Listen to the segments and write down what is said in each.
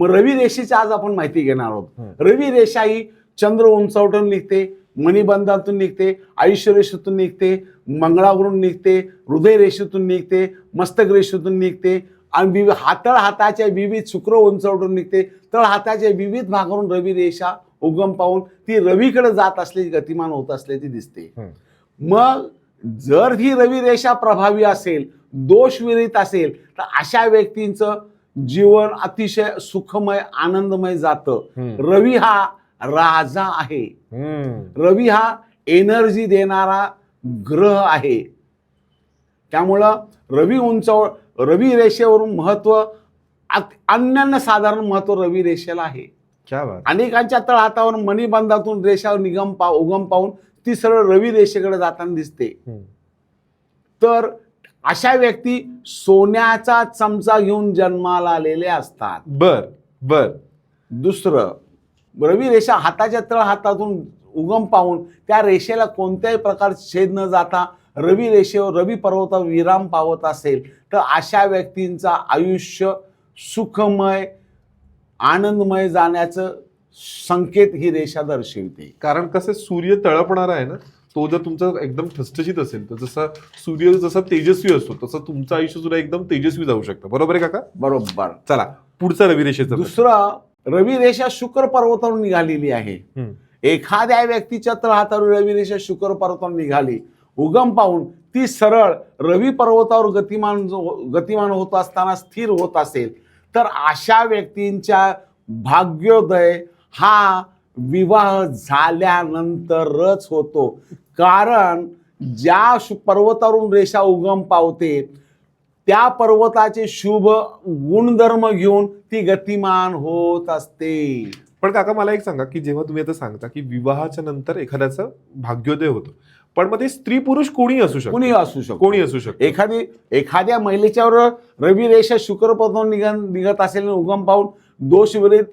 मग रवी रेषेची आज आपण माहिती घेणार आहोत. रवी रेषा ही चंद्र उंचावटून निघते, मणिबंधातून निघते, आयुष्य रेषेतून निघते, मंगळावरून निघते, हृदय रेषेतून निघते, मस्तक रेषेतून निघते आणि तळ हाताच्या विविध शुक्र उंचावटून निघते. तळ हाताच्या विविध भागावरून रवी रेषा उगम पाहून ती रवीकडे जात असल्याची, गतिमान होत असल्याची दिसते. मग जर ही रवी रेषा प्रभावी असेल, दोषविरहित असेल, तर अशा व्यक्तींचं जीवन अतिशय सुखमय आनंदमय जातं. रवी हा राजा आहे. रवी हा एनर्जी देणारा ग्रह आहे. त्यामुळं रवी रेषेवरून महत्व, अनन्य साधारण महत्व रवी रेषेला आहे. अनेकांच्या तळहातावर मणिबंधातून रेषा उगम पाहून ती सरळ रवी रेषेकडे जाताना दिसते. तर अशा व्यक्ती सोन्याचा चमचा घेऊन जन्माला आलेले असतात. बर. दुसरं, रवी रेषा हाताच्या तळहातातून उगम पाहून त्या रेषेला कोणत्याही प्रकारचे छेद न जाता रवी रेषेवर, रवी पर्वतावर विराम पावत असेल, तर अशा व्यक्तींचं आयुष्य सुखमय आनंदमय जाण्याचं संकेत ही रेषा दर्शवते. कारण कसं सूर्य तळपणारा आहे ना, तो जर तुमचा एकदम ठसठशीत असेल तर जसा सूर्य जसा तेजस्वी असतो तसं तुमचं आयुष्य सुद्धा एकदम तेजस्वी जाऊ शकतं. बरोबर आहे काका? बरोबर. चला पुढचा रवी रेषेचा. दुसरा, रवी रेषा शुक्र पर्वतावरून निघालेली आहे. एखाद्या व्यक्तीच्या तळहातावर रवी रेषा शुक्र पर्वतावरून निघाली, उगम पाहून ती सरळ रवी पर्वतावर गतिमान होत असताना स्थिर होत असेल, तर अशा व्यक्तींच्या भाग्योदय हा विवाह झाल्यानंतरच होतो. कारण ज्या पर्वतावरून रेषा उगम पावते त्या पर्वताचे शुभ गुणधर्म घेऊन ती गतिमान होत असते. पण काका मला एक सांगा, की जेव्हा तुम्ही आता सांगता की विवाहाच्या नंतर एखाद्याचं भाग्योदय होतं, पण मग ते स्त्री पुरुष कोणी असू शकतो. एखाद्या महिलेच्यावर रवी रेषा शुक्र पर्वतावरून निघत असेल, उगम पाहून दोष विरहित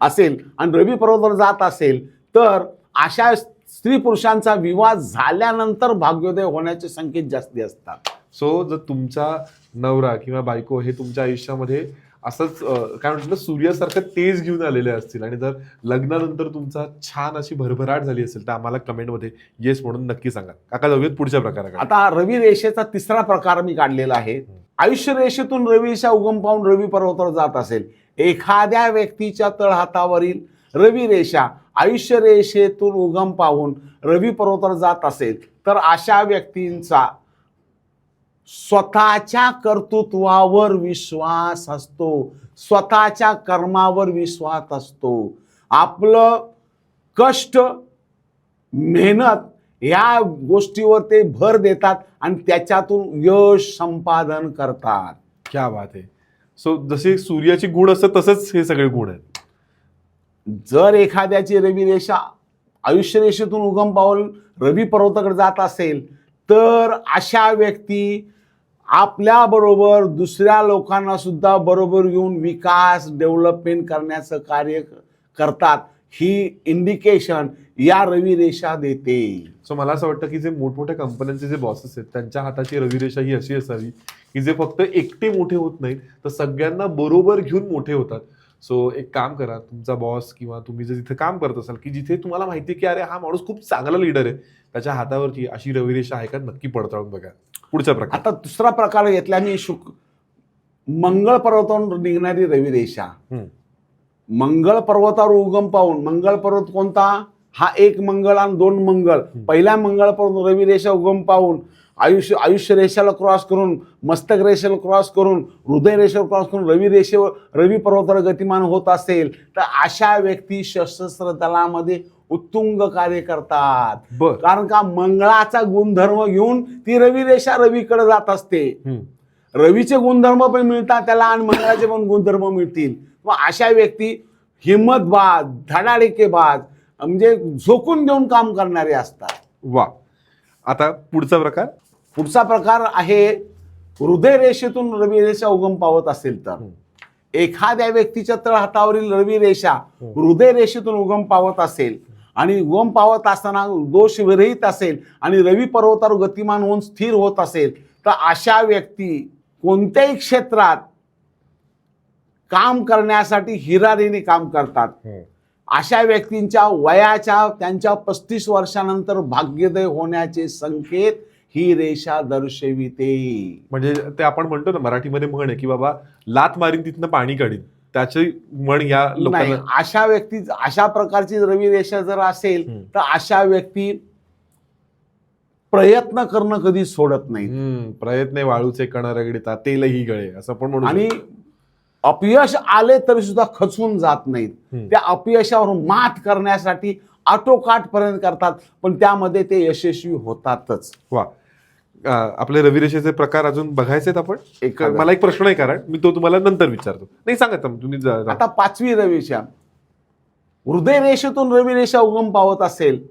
असेल आणि रवी पर्वतावर जात असेल, तर अशा स्त्री पुरुषांचा विवाह झाल्यानंतर भाग्योदय होण्याचे संकेत जास्ती असतात. सो जर तुमचा नवरा किंवा बायको हे तुमच्या आयुष्यामध्ये असंच काय म्हणतात सूर्यासारखं तेज घेऊन आलेले असतील आणि जर लग्नानंतर तुमचा छान अशी भरभराट झाली असेल, तर आम्हाला कमेंटमध्ये येस म्हणून नक्की सांगा. काका जाऊयात पुढच्या प्रकाराकडे. आता रवी रेषेचा तिसरा प्रकार मी काढलेला आहे. आयुष्य रेषेतून रवी रेषा उगम पाहून रवी पर्वतावर जात असेल, एखाद्या व्यक्तीच्या तळहातावरील रवी रेषा आयुष्य रेषेतून उगम पाहून रवी पर्वतावर जात असेल, तर अशा व्यक्तींचा स्वतःच्या कर्तृत्वावर विश्वास असतो, स्वतःच्या कर्मावर विश्वास असतो. आपलं कष्ट, मेहनत या गोष्टीवर ते भर देतात आणि त्याच्यातून यश संपादन करतात. क्या बात आहे. सो जसे सूर्याची गुण असतात तसंच हे सगळे गुण आहेत. जर एखाद्याची रवी रेषा आयुष्य रेषेतून उगम पाहून रवी पर्वताकडे जात असेल, तर अशा व्यक्ती आपल्या बरोबर दुसऱ्या लोकांना सुद्धा बरोबर घेऊन विकास, डेव्हलपमेंट करण्याचं कार्य करतात. ही इंडिकेशन या रवी रेषा देते. सो मला असं वाटतं की जे मोठमोठ्या कंपन्यांचे जे बॉसेस आहेत त्यांच्या हाताची रवी रेषा ही अशी असावी की जे फक्त एकटे मोठे होत नाहीत, तर सगळ्यांना बरोबर घेऊन मोठे होतात. सो एक काम करा, तुमचा बॉस किंवा तुम्ही जर जिथे काम करत असाल की जिथे तुम्हाला माहिती आहे की अरे हा माणूस खूप चांगला लीडर आहे, त्याच्या हातावरची अशी रवी रेषा आहे का नक्की पडताळून बघा. पुढचा प्रकार. आता दुसरा प्रकार घेतला मी मंगळ पर्वतावरून निघणारी रवी रेषा. मंगळ पर्वतावर उगम पाहून, मंगळ पर्वत कोणता? हा एक मंगळ आणि दोन मंगळ. पहिल्या मंगळ पर्वत रवी रेषा उगम पाहून आयुष्य रेषेला क्रॉस करून, मस्तक रेषेला क्रॉस करून, हृदय रेषेवर क्रॉस करून रवी पर्वतावर गतिमान होत असेल, तर अशा व्यक्ती सशस्त्र दलामध्ये उत्तुंग कार्य करतात. कारण का मंगळाचा गुणधर्म घेऊन ती रवी रेषा रवीकडे जात असते. रवीचे गुणधर्म पण मिळतात त्याला आणि मंगळाचे पण गुणधर्म मिळतील. मग अशा व्यक्ती हिम्मतबाज, धडाडीकेबाज, म्हणजे झोकून देऊन काम करणारे असतात. वा. आता पुढचा प्रकार आहे हृदय रेषेतून रवी रेषा उगम पावत असेल तर. एखाद्या व्यक्तीच्या तळहातावरील रवी रेषा हृदय रेषेतून उगम पावत असेल आणि उगम पावत असताना दोष विरहित असेल आणि रवी पर्वतावर गतिमान होऊन स्थिर होत असेल, तर अशा व्यक्ती कोणत्याही क्षेत्रात काम करण्यासाठी हिरारीने काम करतात. अशा व्यक्तींच्या वयाच्या त्यांच्या 35 वर्षानंतर भाग्योदय होण्याचे संकेत ही रेषा दर्शविते. म्हणजे ते आपण म्हणतो ना मराठीमध्ये म्हण आहे की बाबा लात मारीन तिथनं पाणी काढीन, त्याची म्हण या नाही, लोकांना. अशा व्यक्ती अशा प्रकारची रवी रेषा जर असेल तर अशा व्यक्ती प्रयत्न करणं कधी सोडत नाही. प्रयत्न वाळूचे कण रगडिता तेलही गळे असं पण म्हणू आणि शकतो. अपयश आले तरी सुद्धा खचून जात नाहीत. त्या अपयशावर मात करण्यासाठी आटोकाट पर्यंत करतात, पण त्यामध्ये ते यशस्वी होतातच. वा. आपले रवी रेषेचे प्रकार अजून बघायचेत आपण. मला एक प्रश्न आहे, कारण मी तो तुम्हाला नंतर विचारतो. नाही सांगा तुम्ही. आता 5वी रवी रेषा, हृदय रेषेतून रवी रेषा उगम पावत असेल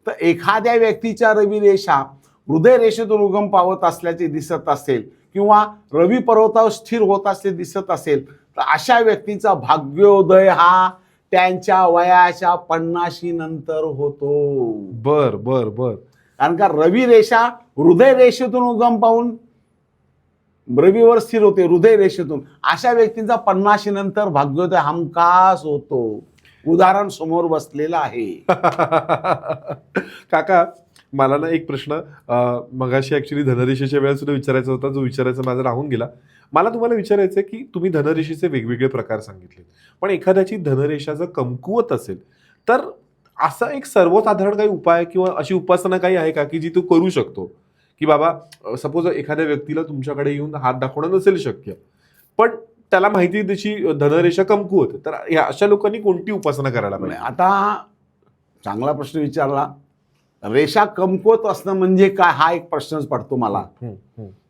तर एखाद्या व्यक्तीच्या रवी रेषा हृदय रेषेतून उगम पावत असल्याचे दिसत असेल किंवा रवी पर्वतावर स्थिर होत असले दिसत असेल तर अशा व्यक्तीचा भाग्योदय हा त्यांच्या वयाच्या 50 नंतर होतो. बर बर बर. कारण का रवी रेषा हृदय रेषेतून उगम पाहून रवीवर स्थिर होते, हृदय रेषेतून. अशा व्यक्तींचा 50 नंतर भाग्योदय हमखास होतो. उदाहरण समोर बसलेलं आहे. काका, मला ना एक प्रश्न मगाशी ऍक्च्युली धनरेषेच्या वेळेस सुद्धा विचारायचा होता, जो विचारायचा माझा राहून गेला. मला तुम्हाला विचारायचं आहे की तुम्ही धनरेषेचे वेगवेगळे प्रकार सांगितले, पण एखाद्याची धनरेषा जर कमकुवत असेल तर असा एक सर्वसाधारण काही उपाय किंवा अशी उपासना काही आहे का की जी तू करू शकतो? की बाबा सपोज एखाद्या व्यक्तीला तुमच्याकडे येऊन हात दाखवणं नसेल शक्य, पण त्याला माहिती त्याची धनरेषा कमकुवत, तर अशा लोकांनी कोणती उपासना करायला पाहिजे? आता चांगला प्रश्न विचारला. रेषा कमकुवत असणं म्हणजे काय हा एक प्रश्नच पडतो मला.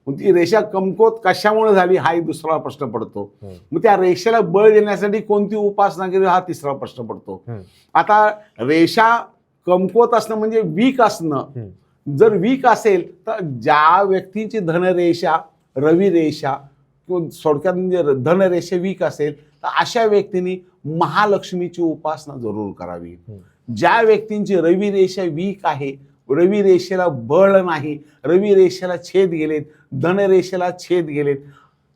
मग ती रेषा कमकुवत कशामुळे झाली हा एक दुसरा प्रश्न पडतो. मग त्या रेषेला बळ देण्यासाठी कोणती उपासना केली हा तिसरा प्रश्न पडतो. आता रेषा कमकुवत असणं म्हणजे वीक असणं. जर वीक असेल तर ज्या व्यक्तीची धनरेषा रवी रेषा थोडक्यात म्हणजे धनरेषा वीक असेल तर अशा व्यक्तींनी महालक्ष्मीची उपासना जरूर करावी. ज्या व्यक्तींची रवी रेषा वीक आहे, रवी रेषेला बळ नाही, रवी रेषेला छेद गेलेत, धनरेषेला छेद गेलेत,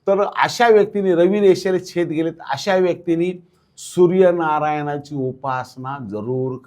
तर अशा व्यक्तींनी रवी रेषेला छेद गेलेत अशा व्यक्तींनी सूर्यनारायणाची उपासना जरूर